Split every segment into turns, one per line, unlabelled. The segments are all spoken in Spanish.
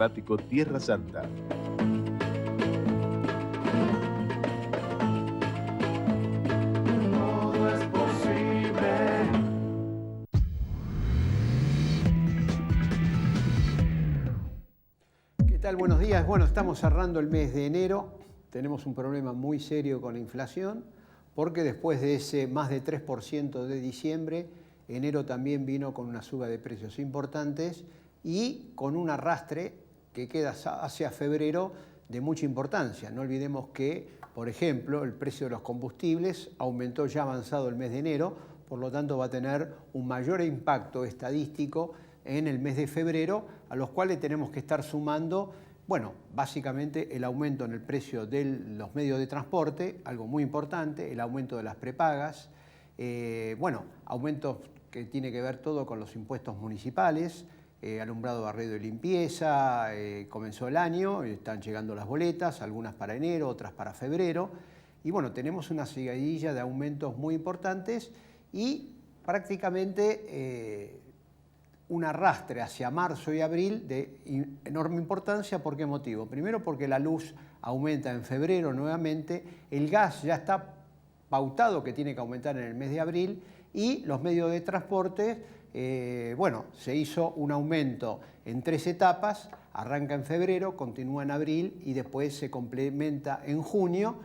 climático Tierra Santa.
¿Qué tal? Buenos días. Bueno, estamos cerrando el mes de enero. Tenemos un problema muy serio con la inflación, porque después de ese más de 3% de diciembre, enero también vino con una suba de precios importantes y con un arrastre que queda hacia febrero de mucha importancia. No olvidemos que, por ejemplo, el precio de los combustibles aumentó ya avanzado el mes de enero, por lo tanto va a tener un mayor impacto estadístico en el mes de febrero, a los cuales tenemos que estar sumando, bueno, básicamente el aumento en el precio de los medios de transporte, algo muy importante, el aumento de las prepagas, bueno, aumentos que tiene que ver todo con los impuestos municipales, alumbrado, barrido y limpieza, comenzó el año, están llegando las boletas, algunas para enero, otras para febrero, y bueno, tenemos una seguidilla de aumentos muy importantes y prácticamente un arrastre hacia marzo y abril de enorme importancia. ¿Por qué motivo? Primero porque la luz aumenta en febrero nuevamente, el gas ya está pautado que tiene que aumentar en el mes de abril y los medios de transporte, bueno, se hizo un aumento en 3 etapas, arranca en febrero, continúa en abril y después se complementa en junio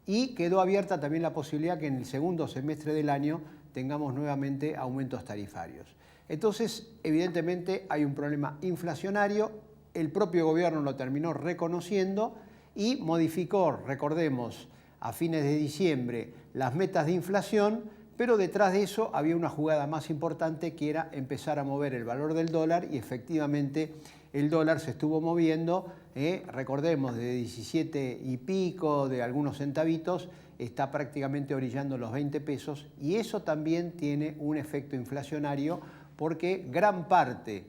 y quedó abierta también la posibilidad que en el segundo semestre del año tengamos nuevamente aumentos tarifarios. Entonces, evidentemente hay un problema inflacionario, el propio gobierno lo terminó reconociendo y modificó, recordemos, a fines de diciembre las metas de inflación, pero detrás de eso había una jugada más importante que era empezar a mover el valor del dólar y efectivamente el dólar se estuvo moviendo, recordemos, de 17 y pico, de algunos centavitos, está prácticamente orillando los 20 pesos y eso también tiene un efecto inflacionario porque gran parte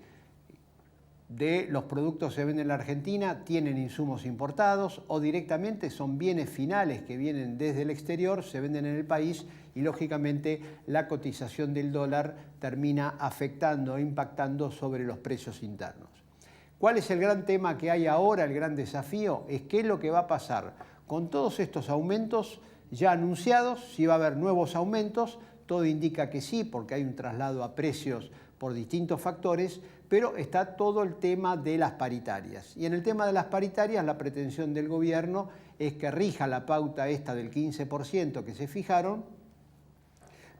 de los productos que se venden en la Argentina tienen insumos importados o directamente son bienes finales que vienen desde el exterior, se venden en el país y lógicamente la cotización del dólar termina afectando e impactando sobre los precios internos. ¿Cuál es el gran tema que hay ahora, el gran desafío? Es qué es lo que va a pasar con todos estos aumentos ya anunciados, si va a haber nuevos aumentos. Todo indica que sí, porque hay un traslado a precios por distintos factores, pero está todo el tema de las paritarias. Y en el tema de las paritarias, la pretensión del gobierno es que rija la pauta esta del 15% que se fijaron,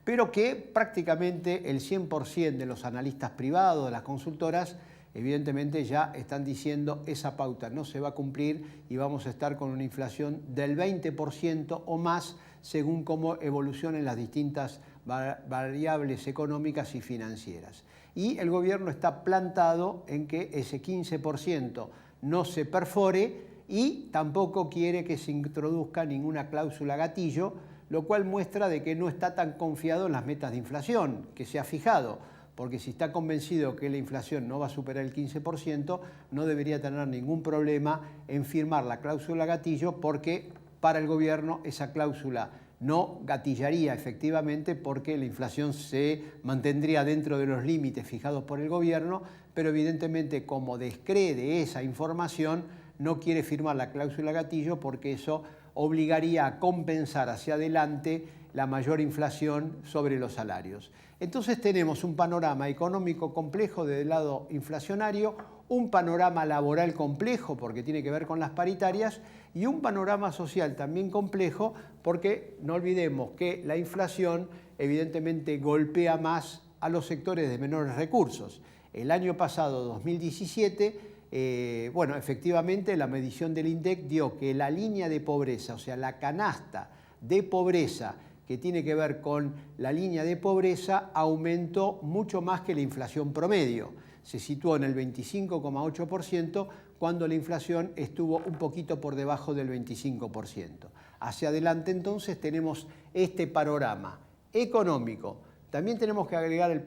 pero que prácticamente el 100% de los analistas privados, de las consultoras, evidentemente ya están diciendo esa pauta no se va a cumplir y vamos a estar con una inflación del 20% o más según cómo evolucionen las distintas variables económicas y financieras. Y el gobierno está plantado en que ese 15% no se perfore y tampoco quiere que se introduzca ninguna cláusula gatillo, lo cual muestra de que no está tan confiado en las metas de inflación que se ha fijado, porque si está convencido que la inflación no va a superar el 15%, no debería tener ningún problema en firmar la cláusula gatillo, porque para el gobierno esa cláusula no gatillaría efectivamente porque la inflación se mantendría dentro de los límites fijados por el gobierno, pero evidentemente como descree de esa información no quiere firmar la cláusula gatillo porque eso obligaría a compensar hacia adelante la mayor inflación sobre los salarios. Entonces tenemos un panorama económico complejo del lado inflacionario, un panorama laboral complejo porque tiene que ver con las paritarias y un panorama social también complejo porque no olvidemos que la inflación evidentemente golpea más a los sectores de menores recursos. El año pasado, 2017, bueno, efectivamente la medición del INDEC dio que la línea de pobreza, o sea, la canasta de pobreza que tiene que ver con la línea de pobreza, aumentó mucho más que la inflación promedio. Se situó en el 25,8% cuando la inflación estuvo un poquito por debajo del 25%. Hacia adelante entonces tenemos este panorama económico. También tenemos que agregar el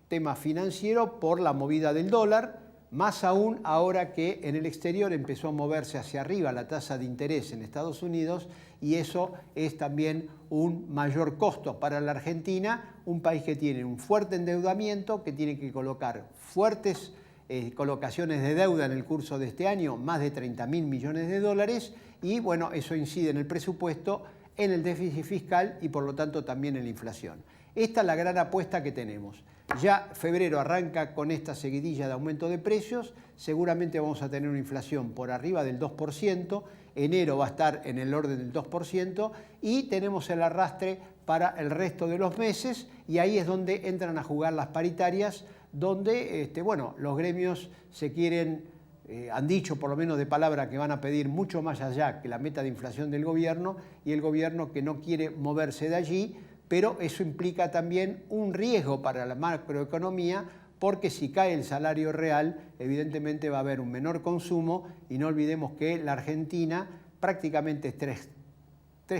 tema financiero por la movida del dólar, más aún ahora que en el exterior empezó a moverse hacia arriba la tasa de interés en Estados Unidos y eso es también un mayor costo para la Argentina, un país que tiene un fuerte endeudamiento, que tiene que colocar fuertes colocaciones de deuda en el curso de este año, más de 30.000 millones de dólares, y bueno, eso incide en el presupuesto, en el déficit fiscal y por lo tanto también en la inflación. Esta es la gran apuesta que tenemos. Ya febrero arranca con esta seguidilla de aumento de precios, seguramente vamos a tener una inflación por arriba del 2%, enero va a estar en el orden del 2% y tenemos el arrastre para el resto de los meses y ahí es donde entran a jugar las paritarias, donde bueno, los gremios se quieren, han dicho por lo menos de palabra que van a pedir mucho más allá que la meta de inflación del gobierno y el gobierno que no quiere moverse de allí, pero eso implica también un riesgo para la macroeconomía porque si cae el salario real, evidentemente va a haber un menor consumo y no olvidemos que la Argentina prácticamente tres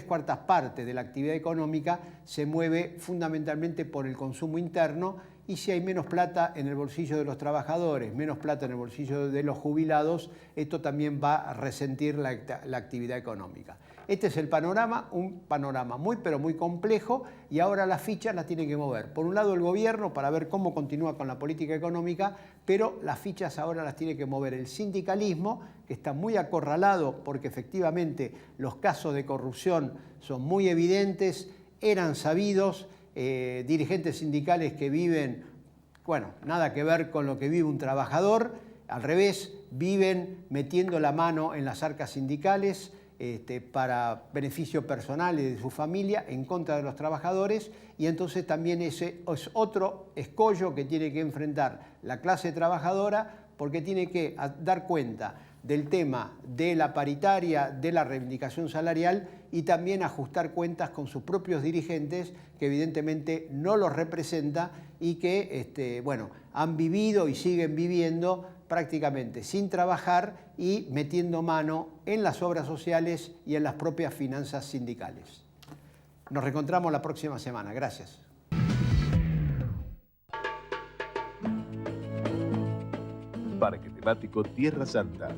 cuartas partes de la actividad económica se mueve fundamentalmente por el consumo interno y si hay menos plata en el bolsillo de los trabajadores, menos plata en el bolsillo de los jubilados, esto también va a resentir la actividad económica. Este es el panorama, un panorama muy pero muy complejo y ahora las fichas las tiene que mover. Por un lado el gobierno para ver cómo continúa con la política económica, pero las fichas ahora las tiene que mover el sindicalismo, que está muy acorralado porque efectivamente los casos de corrupción son muy evidentes, eran sabidos, dirigentes sindicales que viven, bueno, nada que ver con lo que vive un trabajador, al revés, viven metiendo la mano en las arcas sindicales, para beneficio personal y de su familia en contra de los trabajadores y entonces también ese es otro escollo que tiene que enfrentar la clase trabajadora porque tiene que dar cuenta del tema de la paritaria, de la reivindicación salarial y también ajustar cuentas con sus propios dirigentes que evidentemente no los representa y que bueno, han vivido y siguen viviendo prácticamente sin trabajar y metiendo mano en las obras sociales y en las propias finanzas sindicales. Nos reencontramos la próxima semana. Gracias.
Parque temático Tierra Santa.